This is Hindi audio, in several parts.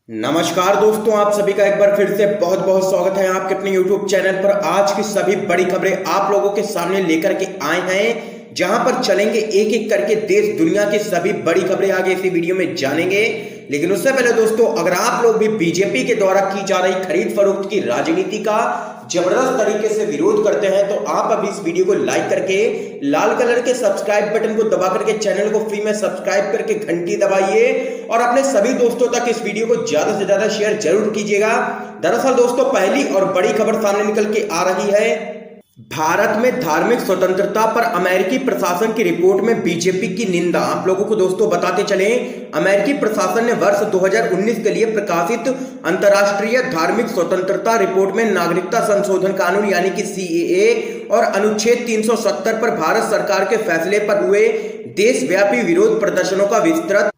नमस्कार दोस्तों, आप सभी का एक बार फिर से बहुत बहुत स्वागत है आपके अपने YouTube चैनल पर। आज की सभी बड़ी खबरें आप लोगों के सामने लेकर के आए हैं, जहां पर चलेंगे एक एक करके देश दुनिया की सभी बड़ी खबरें आगे इसी वीडियो में जानेंगे। लेकिन उससे पहले दोस्तों, अगर आप लोग भी बीजेपी के द्वारा की जा रही खरीद फरोख्त की राजनीति का जबरदस्त तरीके से विरोध करते हैं, तो आप अभी इस वीडियो को लाइक करके लाल कलर के सब्सक्राइब बटन को दबा करके चैनल को फ्री में सब्सक्राइब करके घंटी दबाइए और अपने सभी दोस्तों तक इस वीडियो को ज्यादा से ज्यादा शेयर जरूर कीजिएगा। दरअसल दोस्तों, पहली और बड़ी खबर सामने निकल के आ रही है। भारत में धार्मिक स्वतंत्रता पर अमेरिकी प्रशासन की रिपोर्ट में बीजेपी की निंदा। आप लोगों को दोस्तों बताते चलें, अमेरिकी प्रशासन ने वर्ष 2019 के लिए प्रकाशित अंतर्राष्ट्रीय धार्मिक स्वतंत्रता रिपोर्ट में नागरिकता संशोधन कानून यानी कि सीएए और अनुच्छेद 370 पर भारत सरकार के फैसले पर हुए देशव्यापी विरोध प्रदर्शनों का विस्तृत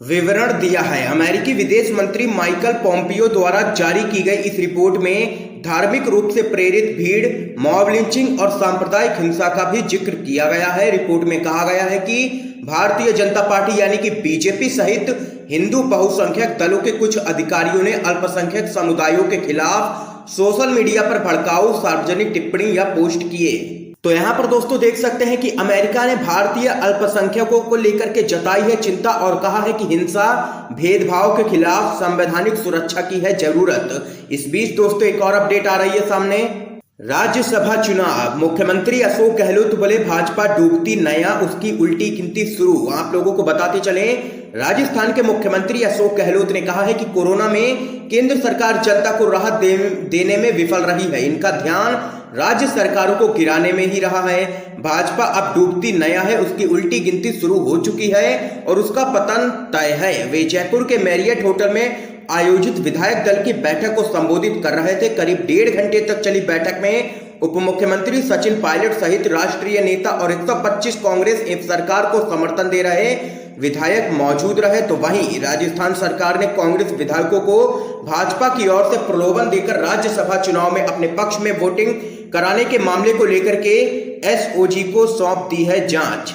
विवरण दिया है। अमेरिकी विदेश मंत्री माइकल पोम्पियो द्वारा जारी की गई इस रिपोर्ट में धार्मिक रूप से प्रेरित भीड़, मॉब लिंचिंग और सांप्रदायिक हिंसा का भी जिक्र किया गया है। रिपोर्ट में कहा गया है कि भारतीय जनता पार्टी यानी कि बीजेपी सहित हिंदू बहुसंख्यक दलों के कुछ अधिकारियों ने अल्पसंख्यक समुदायों के खिलाफ सोशल मीडिया पर भड़काऊ सार्वजनिक टिप्पणी या पोस्ट किए। तो यहाँ पर दोस्तों देख सकते हैं कि अमेरिका ने भारतीय अल्पसंख्यकों को लेकर के जताई है चिंता और कहा है कि हिंसा भेदभाव के खिलाफ संवैधानिक सुरक्षा की है जरूरत। इस बीच दोस्तों एक और अपडेट आ रही है सामने। राज्यसभा चुनाव, मुख्यमंत्री अशोक गहलोत बोले भाजपा डूबती नया उसकी उल्टी गिनती शुरू। आप लोगों को बताते चलें, राजस्थान के मुख्यमंत्री अशोक गहलोत ने कहा है कि कोरोना में केंद्र सरकार जनता को राहत देने में विफल रही है। इनका ध्यान राज्य सरकारों को गिराने में ही रहा है। भाजपा अब डूबती नया है उसकी उल्टी गिनती शुरू हो चुकी है और उसका पतन तय है। वे जयपुर के मैरियट होटल में आयोजित विधायक दल की बैठक को संबोधित कर रहे थे। करीब 1.5 घंटे तक चली बैठक में उप मुख्यमंत्री सचिन पायलट सहित राष्ट्रीय नेता और 125 कांग्रेस एवं सरकार को समर्थन दे रहे विधायक मौजूद रहे। तो वहीं राजस्थान सरकार ने कांग्रेस विधायकों को भाजपा की ओर से प्रलोभन देकर राज्यसभा चुनाव में अपने पक्ष में वोटिंग कराने के मामले को लेकर के एसओजी को सौंप दी है जांच।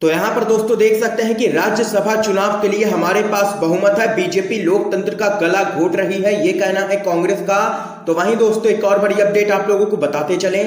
तो यहाँ पर दोस्तों देख सकते हैं कि राज्यसभा चुनाव के लिए हमारे पास बहुमत है, बीजेपी लोकतंत्र का गला घोट रही है, ये कहना है कांग्रेस का। तो वहीं दोस्तों एक और बड़ी अपडेट आप लोगों को बताते चलें।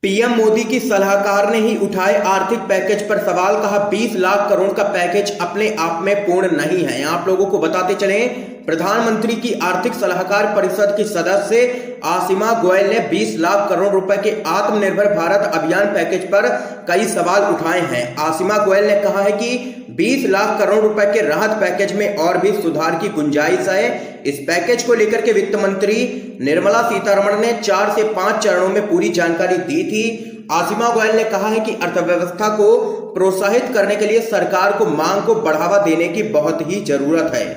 पीएम मोदी की सलाहकार ने ही उठाए आर्थिक पैकेज पर सवाल, कहा 20 लाख करोड़ का पैकेज अपने आप में पूर्ण नहीं है। आप लोगों को बताते चलें, प्रधानमंत्री की आर्थिक सलाहकार परिषद की सदस्य आसिमा गोयल ने 20 लाख करोड़ रुपए के आत्मनिर्भर भारत अभियान पैकेज पर कई सवाल उठाए हैं। आसिमा गोयल ने कहा है कि 20 लाख करोड़ रुपए के राहत पैकेज में और भी सुधार की गुंजाइश है। इस पैकेज को लेकर के वित्त मंत्री निर्मला सीतारमण ने 4 से 5 चरणों में पूरी जानकारी दी थी। आसिमा गोयल ने कहा है कि अर्थव्यवस्था को प्रोत्साहित करने के लिए सरकार को मांग को बढ़ावा देने की बहुत ही जरूरत है।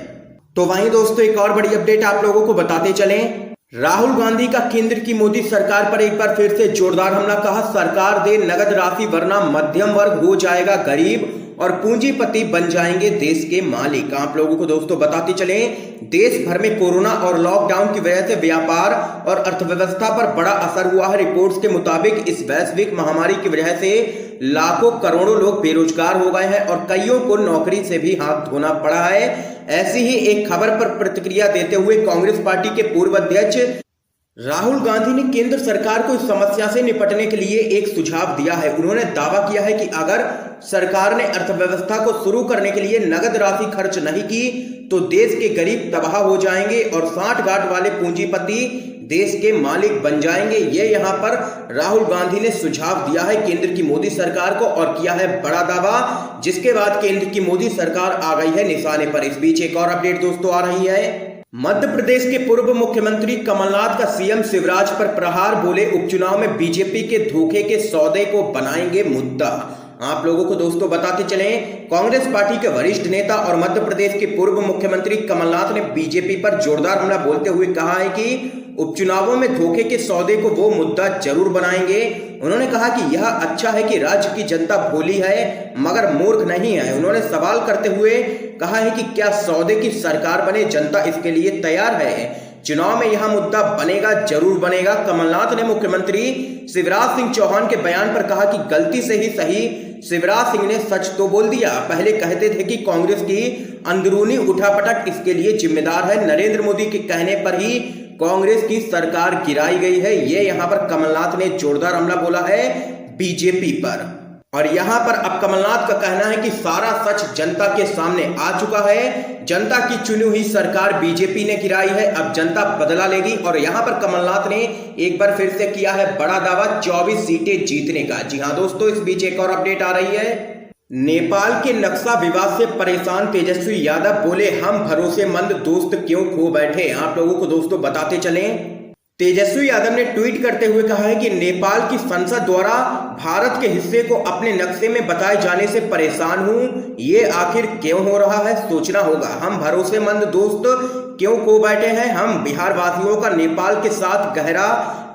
तो वहीं दोस्तों एक और बड़ी अपडेट आप लोगों को बताते चलें। राहुल गांधी का केंद्र की मोदी सरकार पर एक बार फिर से जोरदार हमला, कहा सरकार दे नगद राशि वरना मध्यम वर्ग हो जाएगा गरीब और पूंजीपति बन जाएंगे देश के मालिक। आप लोगों को दोस्तों बताते चलें, देश भर में कोरोना और लॉकडाउन की वजह से व्यापार और अर्थव्यवस्था पर बड़ा असर हुआ है। रिपोर्ट्स के मुताबिक इस वैश्विक महामारी की वजह से लाखों करोड़ों लोग बेरोजगार हो गए हैं और कईयों को नौकरी से भी हाथ धोना पड़ा है। ऐसी ही एक खबर पर प्रतिक्रिया देते हुए कांग्रेस पार्टी के पूर्व अध्यक्ष राहुल गांधी ने केंद्र सरकार को इस समस्या से निपटने के लिए एक सुझाव दिया है। उन्होंने दावा किया है कि अगर सरकार ने अर्थव्यवस्था को शुरू करने के लिए नगद राशि खर्च नहीं की तो देश के गरीब तबाह हो जाएंगे और सांठ-गांठ वाले पूंजीपति देश के मालिक बन जाएंगे। ये यहाँ पर राहुल गांधी ने सुझाव दिया है केंद्र की मोदी सरकार को और किया है बड़ा दावा, जिसके बाद केंद्र की मोदी सरकार आ गई है निशाने पर। इस बीच एक और अपडेट दोस्तों आ रही है। मध्य प्रदेश के पूर्व मुख्यमंत्री कमलनाथ का सीएम शिवराज पर प्रहार, बोले उपचुनाव में बीजेपी के धोखे के सौदे को बनाएंगे मुद्दा। आप लोगों को दोस्तों बताते चलें, कांग्रेस पार्टी के वरिष्ठ नेता और मध्य प्रदेश के पूर्व मुख्यमंत्री कमलनाथ ने बीजेपी पर जोरदार हमला बोलते हुए कहा है कि उपचुनावों में धोखे के सौदे को वो मुद्दा जरूर बनाएंगे। उन्होंने कहा कि यह अच्छा है कि राज्य की जनता भोली है मगर मूर्ख नहीं है। उन्होंने सवाल करते हुए कहा है कि क्या सौदे की सरकार बने, जनता इसके लिए तैयार है। चुनाव में यह मुद्दा बनेगा, जरूर बनेगा। कमलनाथ ने मुख्यमंत्री शिवराज सिंह चौहान के बयान पर कहा कि गलती से ही सही शिवराज सिंह ने सच तो बोल दिया। पहले कहते थे कि कांग्रेस की अंदरूनी उठापटक इसके लिए जिम्मेदार है, नरेंद्र मोदी के कहने पर ही कांग्रेस की सरकार गिराई गई है। ये यहाँ पर कमलनाथ ने जोरदार हमला बोला है बीजेपी पर। और यहां पर अब कमलनाथ का कहना है कि सारा सच जनता के सामने आ चुका है, जनता की चुनी हुई सरकार बीजेपी ने गिराई है, अब जनता बदला लेगी। और यहां पर कमलनाथ ने एक बार फिर से किया है बड़ा दावा 24 सीटें जीतने का। जी हां दोस्तों, इस बीच एक और अपडेट आ रही है। नेपाल के नक्शा विवाद से परेशान तेजस्वी यादव बोले, हम भरोसेमंद दोस्त क्यों खो बैठे। आप लोगों को दोस्तों बताते चलें, तेजस्वी यादव ने ट्वीट करते हुए कहा है कि नेपाल की संसद द्वारा भारत के हिस्से को अपने नक्शे में बताए जाने से परेशान हूं। ये आखिर क्यों हो रहा है, सोचना होगा। हम भरोसेमंद दोस्त क्यों खो बैठे हैं। हम बिहार वासियों का नेपाल के साथ गहरा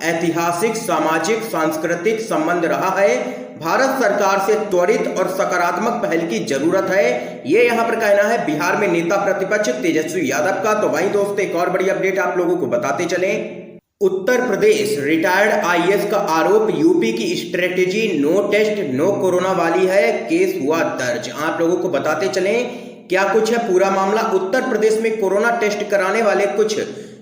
ऐतिहासिक, सामाजिक, सांस्कृतिक संबंध रहा है। भारत सरकार से त्वरित और सकारात्मक पहल की जरूरत है। ये यहाँ पर कहना है बिहार में नेता प्रतिपक्ष तेजस्वी यादव का। तो वहीं दोस्तों एक और बड़ी अपडेट आप लोगों को बताते चलें। उत्तर प्रदेश रिटायर्ड आईएएस का आरोप, यूपी की strategy no test no corona वाली है, केस हुआ दर्ज। आप लोगों को बताते चलें क्या कुछ है पूरा मामला। उत्तर प्रदेश में कोरोना टेस्ट कराने वाले कुछ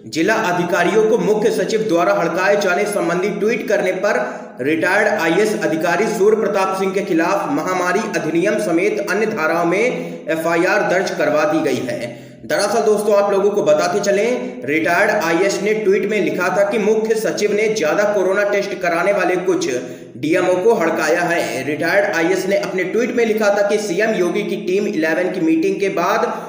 जिला अधिकारियों को मुख्य सचिव द्वारा हड़काए जाने संबंधी ट्वीट करने पर रिटायर्ड आईएएस अधिकारी सूर्य प्रताप सिंह के खिलाफ महामारी अधिनियम समेत अन्य धाराओं में एफआईआर दर्ज करवा दी गई है। दरअसल दोस्तों आप लोगों को बताते चलें, रिटायर्ड आईएएस ने ट्वीट में लिखा था कि मुख्य सचिव ने ज्यादा कोरोना टेस्ट कराने वाले कुछ डीएमओ को हड़काया है। रिटायर्ड आईएएस ने अपने ट्वीट में लिखा था कि सीएम योगी की टीम 11 की मीटिंग के बाद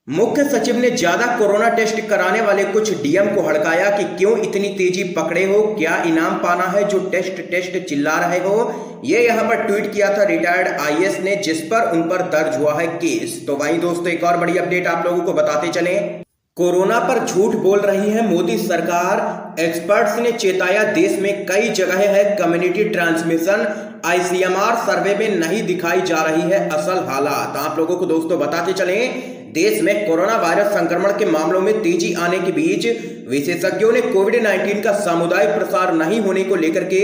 मुख्य सचिव ने ज्यादा कोरोना टेस्ट कराने वाले कुछ डीएम को हड़काया कि क्यों इतनी तेजी पकड़े हो, क्या इनाम पाना है जो टेस्ट चिल्ला रहे हो। ये यहाँ पर ट्वीट किया था रिटायर्ड आईएएस ने, जिस पर उन पर दर्ज हुआ है केस। तो वहीं दोस्तों एक और बड़ी अपडेट आप लोगों को बताते चलें। कोरोना पर झूठ बोल रही है मोदी सरकार, एक्सपर्ट्स ने चेताया देश में कई जगह है कम्युनिटी ट्रांसमिशन, आईसीएमआर सर्वे में नहीं दिखाई जा रही है असल हालात। आप लोगों को दोस्तों बताते चलें, देश में कोरोना वायरस संक्रमण के मामलों में तेजी आने के बीच विशेषज्ञों ने कोविड-19 का सामुदायिक प्रसार नहीं होने को लेकर के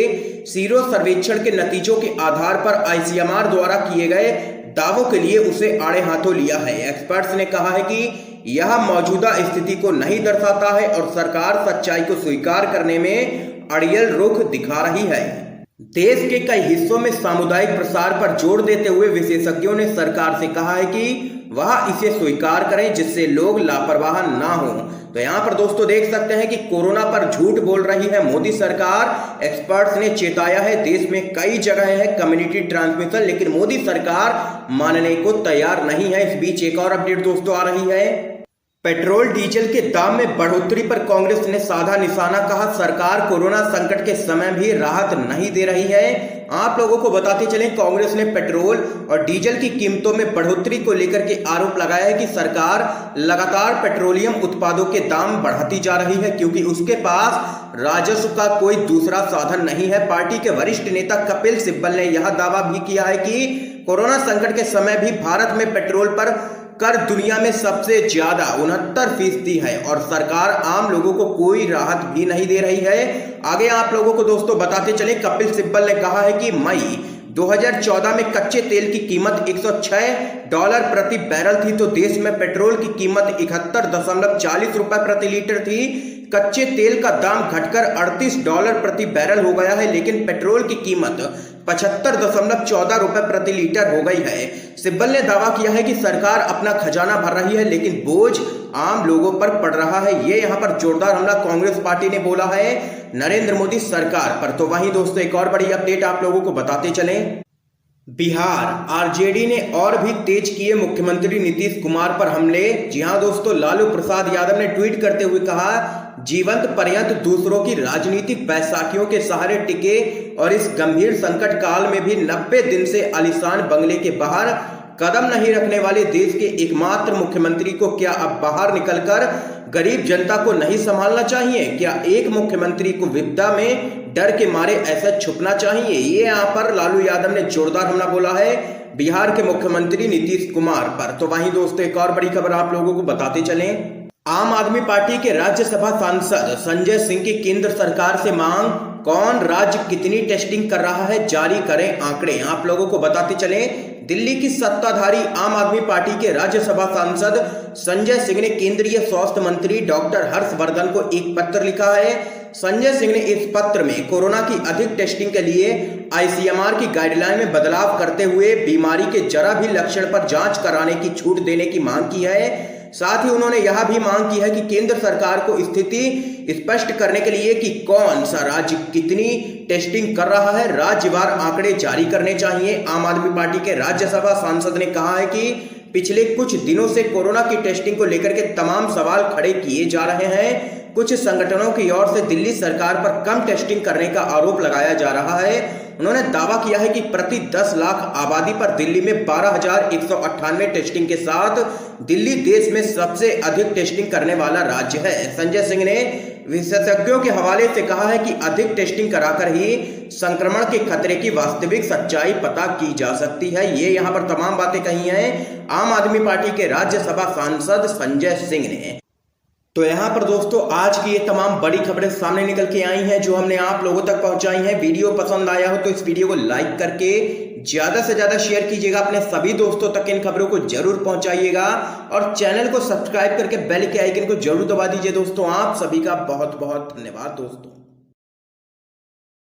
सीरो सर्वेक्षण के नतीजों के आधार पर आईसीएमआर द्वारा किए गए दावों के लिए उसे आड़े हाथों लिया है। एक्सपर्ट्स ने कहा है कि यह मौजूदा स्थिति को नहीं दर्शाता है और सरकार सच्चाई को स्वीकार करने में अड़ियल रुख दिखा रही है। देश के कई हिस्सों में सामुदायिक प्रसार पर जोर देते हुए विशेषज्ञों ने सरकार से कहा है कि वह इसे स्वीकार करें जिससे लोग लापरवाह ना हो। तो यहाँ पर दोस्तों देख सकते हैं कि कोरोना पर झूठ बोल रही है मोदी सरकार। एक्सपर्ट्स ने चेताया है देश में कई जगह है कम्युनिटी ट्रांसमिशन, लेकिन मोदी सरकार मानने को तैयार नहीं है। इस बीच एक और अपडेट दोस्तों आ रही है। पेट्रोल डीजल के दाम में बढ़ोतरी पर कांग्रेस ने साधा निशाना, कहा सरकार कोरोना संकट के समय भी राहत नहीं दे रही है। आप लोगों को बताते चलें, कांग्रेस ने पेट्रोल और डीजल की कीमतों में बढ़ोतरी को लेकर के आरोप लगाया है कि सरकार लगातार पेट्रोलियम उत्पादों के दाम बढ़ाती जा रही है क्योंकि उसके पास राजस्व का कोई दूसरा साधन नहीं है। पार्टी के वरिष्ठ नेता कपिल सिब्बल ने यह दावा भी किया है कि कोरोना संकट के समय भी भारत में पेट्रोल पर कर दुनिया में सबसे ज्यादा 69% है और सरकार आम लोगों को कोई राहत भी नहीं दे रही है। आगे आप लोगों को दोस्तों बताते चले, कपिल सिब्बल ने कहा है कि मई 2014 में कच्चे तेल की कीमत $106 प्रति बैरल थी तो देश में पेट्रोल की कीमत 71.40 रुपए प्रति लीटर थी। कच्चे तेल का दाम घटकर $38 प्रति बैरल हो गया है, लेकिन पेट्रोल की कीमत 75.14 रुपए प्रति लीटर हो गई है। सिब्बल ने दावा किया है कि सरकार अपना खजाना भर रही है लेकिन बोझ आम लोगों पर पड़ रहा है। ये यहाँ पर जोरदार हमला कांग्रेस पार्टी ने बोला है नरेंद्र मोदी सरकार पर। तो वहीं दोस्तों एक और बड़ी अपडेट आप लोगों को बताते चलें। बिहार आरजेडी ने और भी तेज किए मुख्यमंत्री नीतीश कुमार पर हमले। जी हां दोस्तों, लालू प्रसाद यादव ने ट्वीट करते हुए कहा जीवंत पर्यंत दूसरों की राजनीतिक बैसाखियों के सहारे टिके और इस गंभीर संकट काल में भी 90 दिन से आलीशान बंगले के बाहर कदम नहीं रखने वाले देश के एकमात्र मुख्यमंत्री को क्या अब बाहर निकलकर गरीब जनता को नहीं संभालना चाहिए? क्या एक मुख्यमंत्री को विपदा में डर के मारे ऐसा छुपना चाहिए? ये यहाँ पर लालू यादव ने जोरदार हमला बोला है बिहार के मुख्यमंत्री नीतीश कुमार पर। तो वहीं दोस्तों एक और बड़ी खबर आप लोगों को बताते चलें। आम आदमी पार्टी के राज्यसभा सांसद संजय सिंह की केंद्र सरकार से मांग, कौन राज्य कितनी टेस्टिंग कर रहा है, जारी करें आंकड़े। आप लोगों को बताते चलें, दिल्ली की सत्ताधारी आम आदमी पार्टी के राज्यसभा सांसद संजय सिंह ने केंद्रीय स्वास्थ्य मंत्री डॉक्टर हर्षवर्धन को एक पत्र लिखा है। संजय सिंह ने इस पत्र में कोरोना की अधिक टेस्टिंग के लिए आईसीएमआर की गाइडलाइन में बदलाव करते हुए बीमारी के जरा भी लक्षण पर जांच कराने की छूट देने की मांग की है। साथ ही उन्होंने यह भी मांग की है कि केंद्र सरकार को स्थिति स्पष्ट करने के लिए कि कौन सा राज्य कितनी टेस्टिंग कर रहा है, राज्यवार आंकड़े जारी करने चाहिए। आम आदमी पार्टी के राज्यसभा सांसद ने कहा है कि पिछले कुछ दिनों से कोरोना की टेस्टिंग को लेकर के तमाम सवाल खड़े किए जा रहे हैं। कुछ संगठनों की ओर से दिल्ली सरकार पर कम टेस्टिंग करने का आरोप लगाया जा रहा है। उन्होंने दावा किया है कि प्रति 10 लाख आबादी पर दिल्ली में 12,198 टेस्टिंग के साथ दिल्ली देश में सबसे अधिक टेस्टिंग करने वाला राज्य है। संजय सिंह ने विशेषज्ञों के हवाले से कहा है कि अधिक टेस्टिंग कराकर ही संक्रमण के खतरे की वास्तविक सच्चाई पता की जा सकती है। ये यहाँ पर तमाम बातें कही हैं आम आदमी पार्टी के राज्यसभा सांसद संजय सिंह ने। तो यहाँ पर दोस्तों आज की ये तमाम बड़ी खबरें सामने निकल के आई हैं जो हमने आप लोगों तक पहुंचाई हैं। वीडियो पसंद आया हो तो इस वीडियो को लाइक करके ज्यादा से ज्यादा शेयर कीजिएगा, अपने सभी दोस्तों तक इन खबरों को जरूर पहुंचाइएगा और चैनल को सब्सक्राइब करके बेल के आइकन को जरूर दबा दीजिए। दोस्तों आप सभी का बहुत बहुत धन्यवाद दोस्तों।